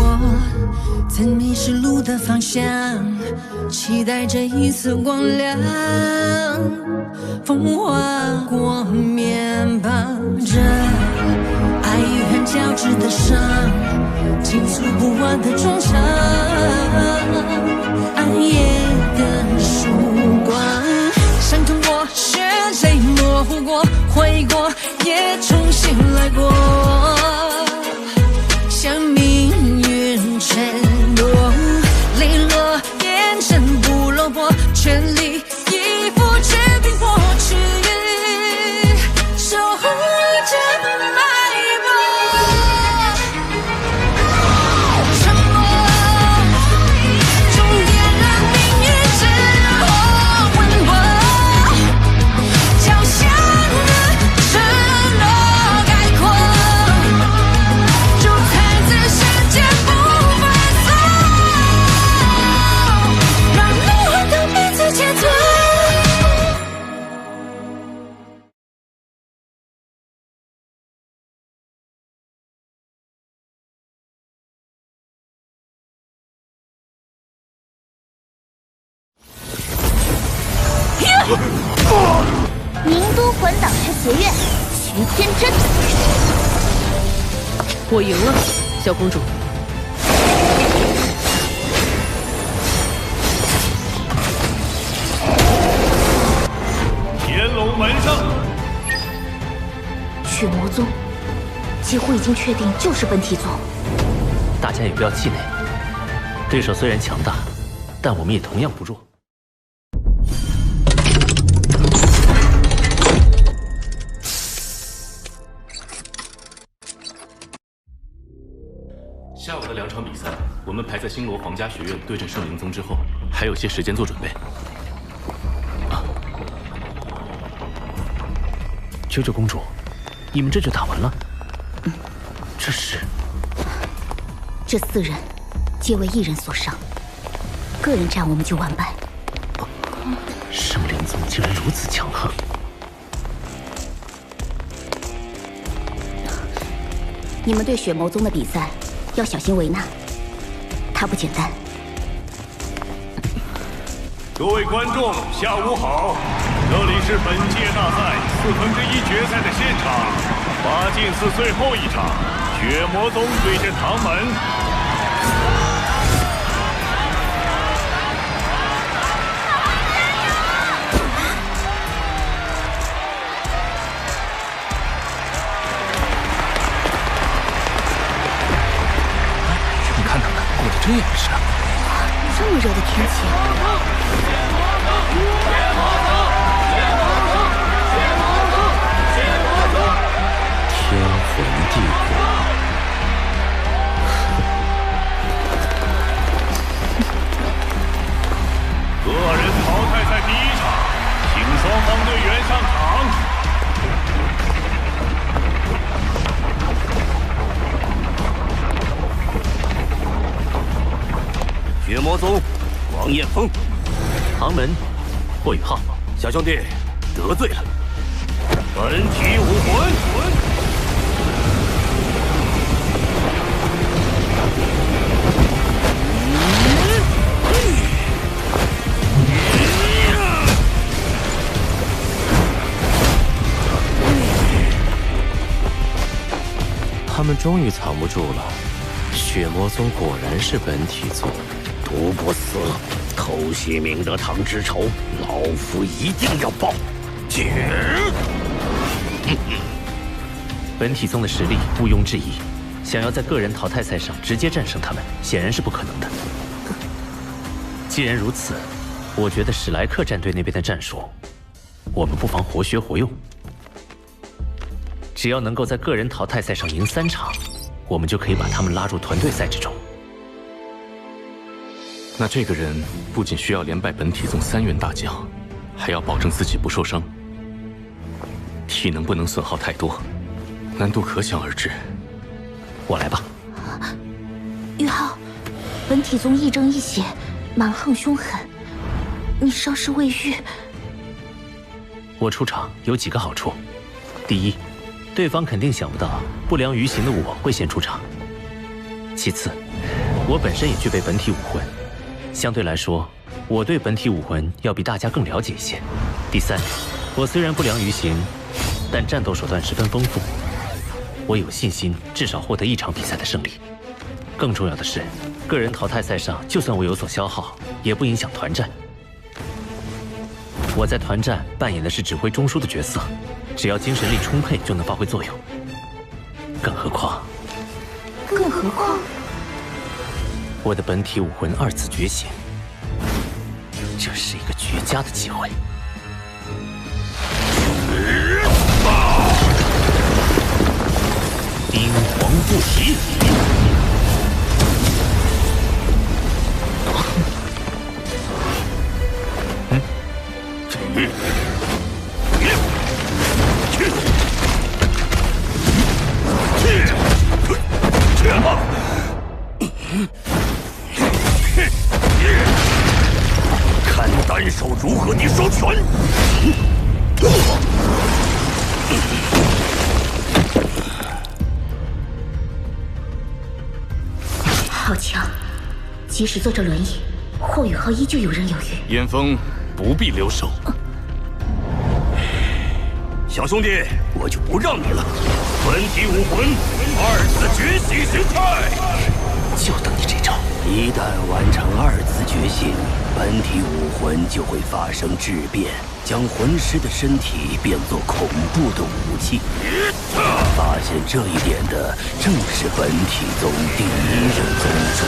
我曾迷失路的方向，期待着一丝光亮。风划过面庞着爱与恨交织的伤，倾诉不完的衷肠。暗夜的曙光，伤痛过，血泪模糊过，回忆过，也重新来过。向命运承诺，泪落眼神不落魄，全力以赴去拼过去，守护着脉搏。沉默，终点了命运之火，问我脚下的承诺概括，主宰自世界不反锁，让灵魂都彼此切磋。名都环党师学院，徐天真。我赢了，小公主。天龙门上，血魔宗几乎已经确定就是本体宗。大家也不要气馁，对手虽然强大，但我们也同样不弱。下午的2场比赛，我们排在星罗皇家学院对阵圣灵宗之后，还有些时间做准备。啾啾公主，你们这就打完了？这是……这4人皆为1人所伤，个人战我们就完败。圣灵宗竟然如此强横！你们对血魔宗的比赛要小心维纳，他不简单。各位观众，下午好！这里是本届大赛1/4决赛的现场，8进4最后一场，血魔宗对阵唐门。你看他们过得真严实啊！这么热的天气，天魂帝国，个人淘汰赛第1场，请双方队员上场。血魔宗，王艳峰；唐门，霍雨浩。小兄弟，得罪了。本体武魂。他们终于藏不住了，血魔宗果然是本体宗。毒不死，偷袭明德堂之仇，老夫一定要报。本体宗的实力毋庸置疑，想要在个人淘汰赛上直接战胜他们，显然是不可能的。既然如此，我觉得史莱克战队那边的战术，我们不妨活学活用。只要能够在个人淘汰赛上赢3场，我们就可以把他们拉入团队赛之中。那这个人不仅需要连败本体宗3员大将，还要保证自己不受伤，体能不能损耗太多，难度可想而知。我来吧。玉浩，本体宗亦正亦邪，蛮横凶狠，你伤势未愈。我出场有几个好处：第一，对方肯定想不到不良于行的我会先出场；其次，我本身也具备本体武魂，相对来说，我对本体武魂要比大家更了解一些。第三，我虽然不良于行，但战斗手段十分丰富，我有信心至少获得1场比赛的胜利。更重要的是，个人淘汰赛上，就算我有所消耗，也不影响团战。我在团战扮演的是指挥中枢的角色，只要精神力充沛就能发挥作用。更何况，我的本体武魂2次觉醒，这是一个绝佳的机会。冰皇不息。看单手如何敌双拳。好强！即使坐着轮椅，霍雨浩依旧游刃有余。燕峰不必留手。小兄弟，我就不让你了。本体武魂2次觉醒形态，就等你这招。一旦完成2次觉醒，本体武魂就会发生质变，将魂师的身体变作恐怖的武器。发现这一点的正是本体宗第1任宗主。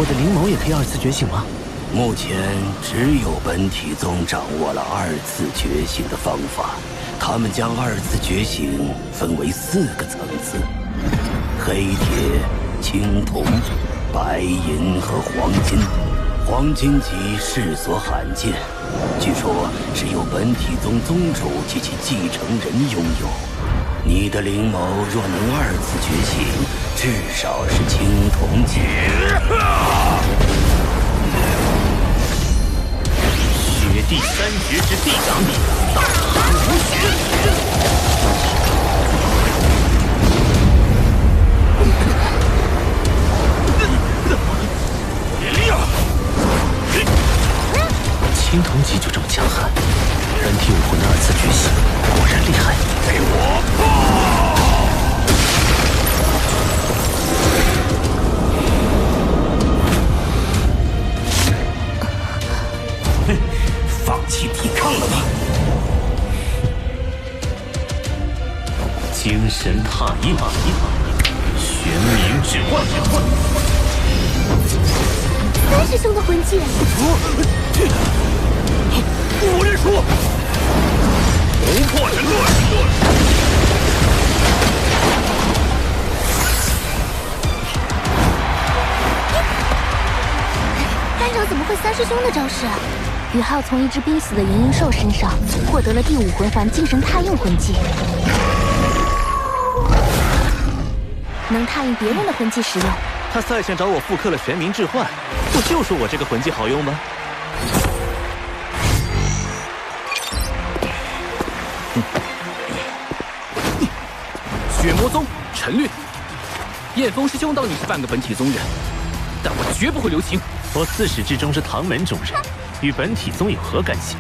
我的灵眸也可以2次觉醒吗？目前只有本体宗掌握了2次觉醒的方法。他们将2次觉醒分为4个层次：黑铁、青铜、白银和黄金。黄金级世所罕见，据说只有本体宗宗主及其继承人拥有。你的灵眸若能2次觉醒，至少是青铜级。雪地3绝之地掌，大寒无雪。青铜级就这么强悍，本体武魂的2次觉醒果然厉害。给我放弃抵抗了吧！精神踏印，玄冥之幻。3师兄的魂技，无人说，红破神盾。班长怎么会3师兄的招式？宇浩从一只濒死的银鹰兽身上获得了第5魂环精神踏印魂技，能踏印别人的魂技使用。他赛前找我复刻了玄冥置换，不就说我这个魂技好用吗？血魔宗陈略，燕峰师兄当你是半个本体宗人，但我绝不会留情。我自始至终是唐门中人，与本体宗有何干系？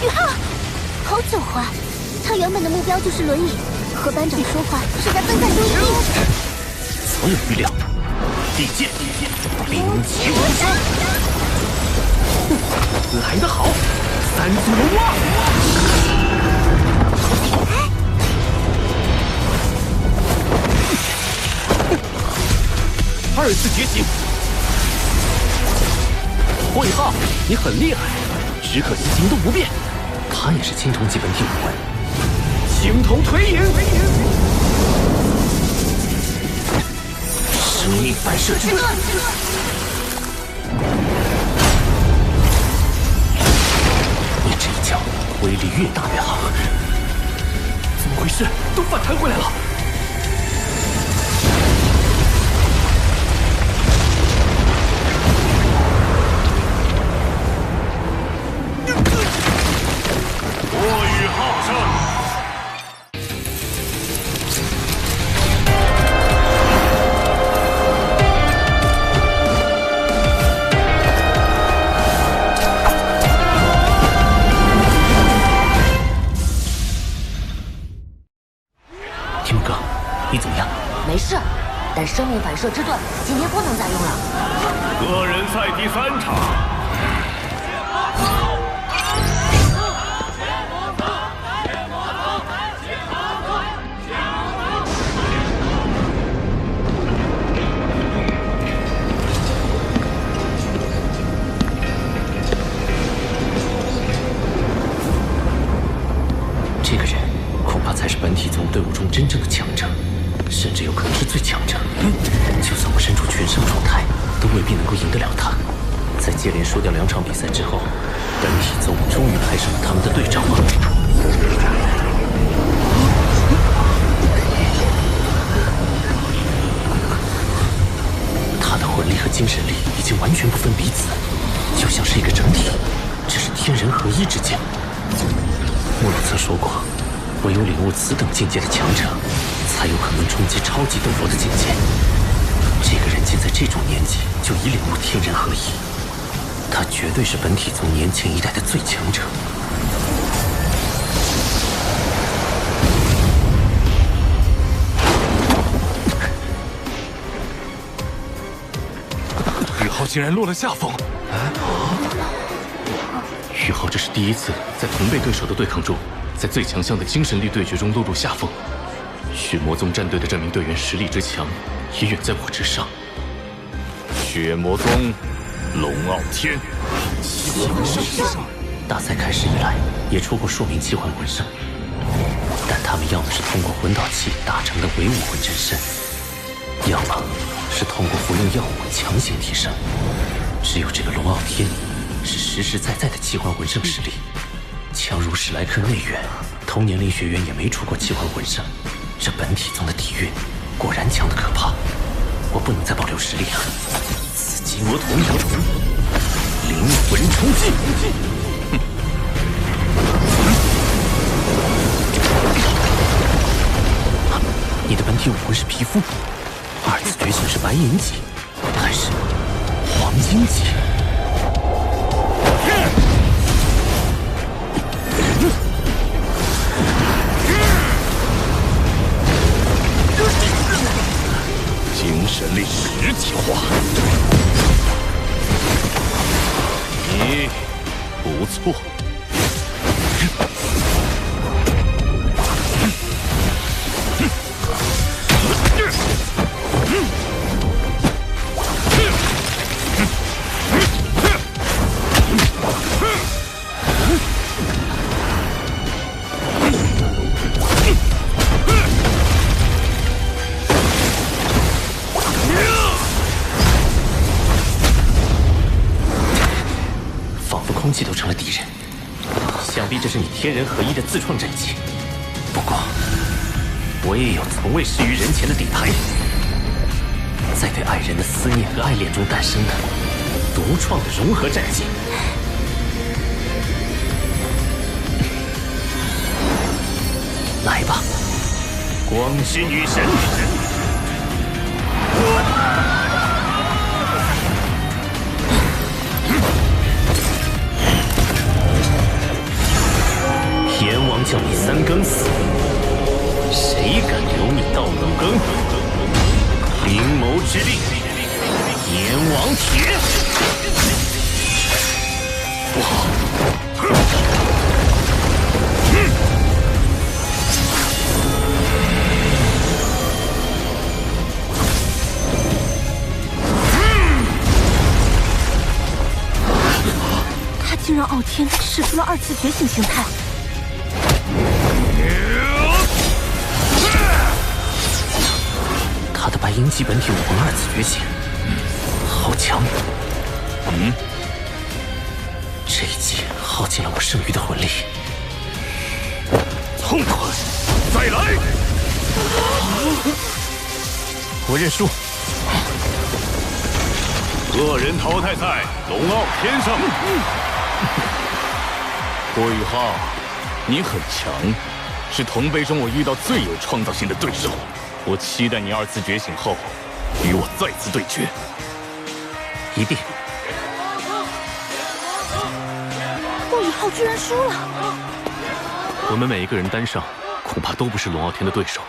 宇浩，好狡猾！他原本的目标就是轮椅，和班长说话是在分散注意力。早有预料。地剑，灵气无双，来得好，3足龙蛙。2次觉醒。霍雨浩，你很厉害，只可惜行动不便。他也是青铜级本体武魂。青铜腿影，生命反射之盾。你这一脚威力越大越好。怎么回事？都反弹回来了。没事，但生命反射之盾今天不能再用了。个人赛第3场。 这个人恐怕才是本体宗队伍中真正的强者，甚至有可能是最强者。就算我身处全胜状态，都未必能够赢得了他。在接连输掉2场比赛之后，本体宗终于派上了他们的队长了。他的魂力和精神力已经完全不分彼此，就像是一个整体，这是天人合一之境。 穆鲁曾说过，唯有领悟此等境界的强者，才有可能冲击超级斗罗的境界。这个人竟在这种年纪就已领悟天人合一，他绝对是本体宗年轻一代的最强者。宇浩竟然落了下风。 宇浩这是第一次在同辈对手的对抗中，在最强项的精神力对决中落入下风。血魔宗战队的这名队员实力之强，也远在我之上。血魔宗，龙傲天，奇幻圣圣。大赛开始以来，也出过数名奇幻魂圣，但他们要么是通过魂导器打成的唯武魂真身，要么是通过服用药物强行提升。只有这个龙傲天。 是实实在在的奇幻魂圣实力，强如史莱克内院，同年龄学院也没出过奇幻魂圣。这本体宗的底蕴果然强得可怕，我不能再保留实力了。此激魔瞳，灵魂冲击！你的本体武魂是皮肤，2次觉醒是白银级，还是黄金级？ 精神力实体化，你不错。空气都成了敌人，想必这是你天人合一的自创战技。不过，我也有从未失于人前的底牌，在对爱人的思念和爱恋中诞生的独创的融合战技。来吧，光之女神！阎王叫你3更死，谁敢留你到5更？灵眸之力，阎王铁！不好！他竟让傲天使出了2次觉醒形态。 他的白银级本体武魂2次觉醒，好强！这一击耗尽了我剩余的魂力。痛快！再来！我认输。个人淘汰赛，龙傲天胜。郭宇浩，你很强，是同辈中我遇到最有创造性的对手。我期待你2次觉醒后，与我再次对决。一定。郭宇浩居然输了。我们每一个人单上，恐怕都不是龙傲天的对手。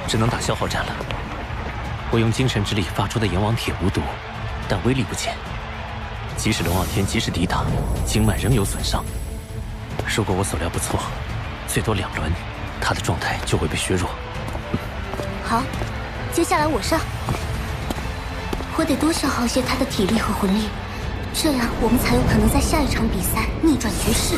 只能打消耗战了。我用精神之力发出的阎王铁无毒，但威力不减。即使龙傲天及时抵挡，经脉仍有损伤。如果我所料不错，最多2轮，他的状态就会被削弱。好，接下来我上。我得多消耗些他的体力和魂力，这样我们才有可能在下一场比赛逆转局势。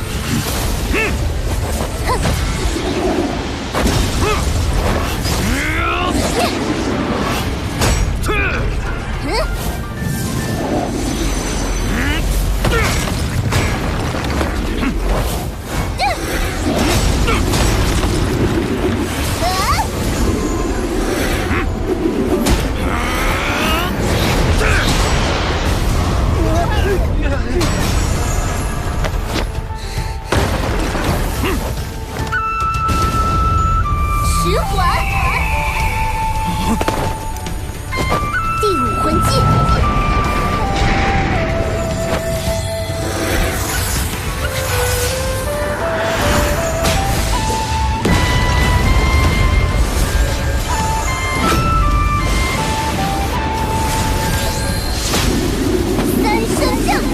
十环，第5魂技。3圣降环。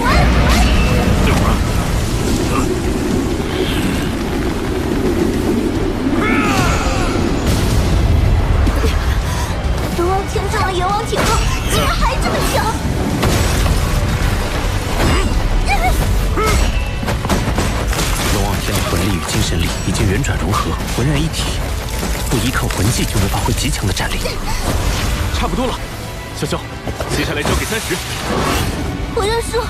天上的阎王铁后竟然还这么强！龙傲天的魂力与精神力已经圆转融合，浑然一体，不依靠魂技就能发挥极强的战力。差不多了，潇潇，接下来交给30。我要说，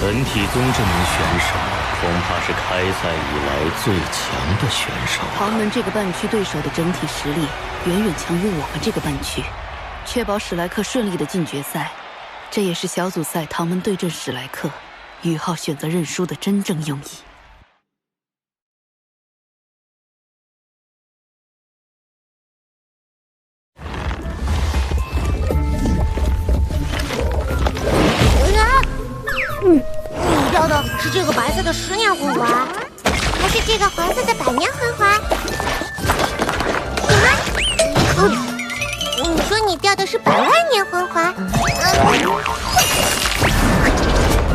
本体宗这名选手，恐怕是开赛以来最强的选手。唐门这个半区对手的整体实力远远强于我们这个半区，确保史莱克顺利的进决赛，这也是小组赛唐门对阵史莱克，宇浩选择认输的真正用意。你要的是这个白色的10年魂环，还是这个黄色的100年魂环？什么？你说你掉的是100万年魂环？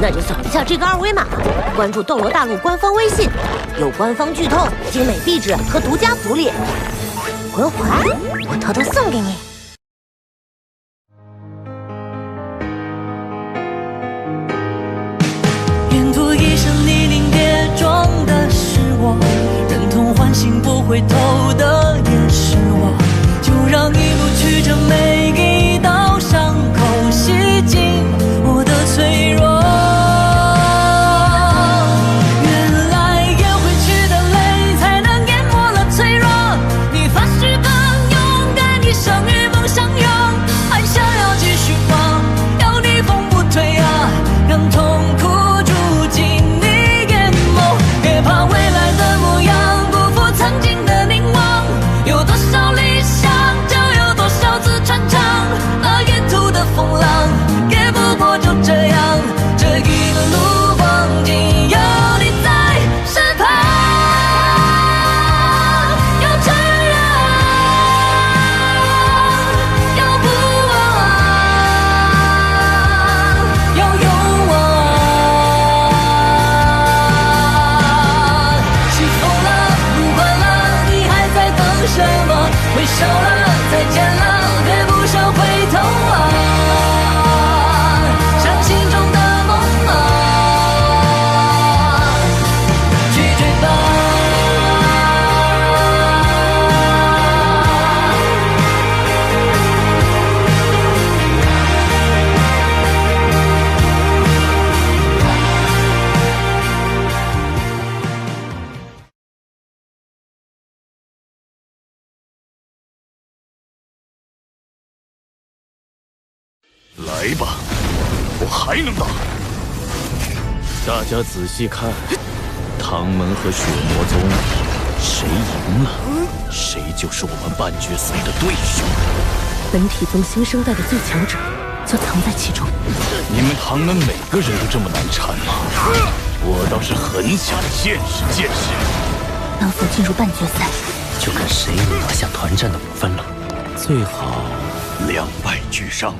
那就扫一下这个2维码，关注斗罗大陆官方微信，有官方剧透、精美壁纸和独家福利。魂环，我偷偷送给你。沿途一身泥泞跌撞的是我，忍痛唤醒不回头的也是我，就让一路曲折每一道伤口洗净我的脆弱。原来咽回去的泪才能淹没了脆弱，你发誓更勇敢，一生与梦相拥，还想要继续吗？要逆风不退啊，让痛苦别怕未来的模样不负曾经的凝望，有多少理想就有多少次穿肠，那沿途的风浪也不过就这样，这一路风景有你在身旁，要承认要不忘要勇往，什么？微笑了，再见了，别不想回头啊！像心中的梦啊，去追吧！来吧，我还能打！大家仔细看，唐门和血魔宗，谁赢了，谁就是我们半决赛的对手。本体宗新生代的最强者就藏在其中。你们唐门每个人都这么难缠吗？我倒是很想见识见识。能否进入半决赛，就看谁能拿下团战的5分了。最好2败俱伤。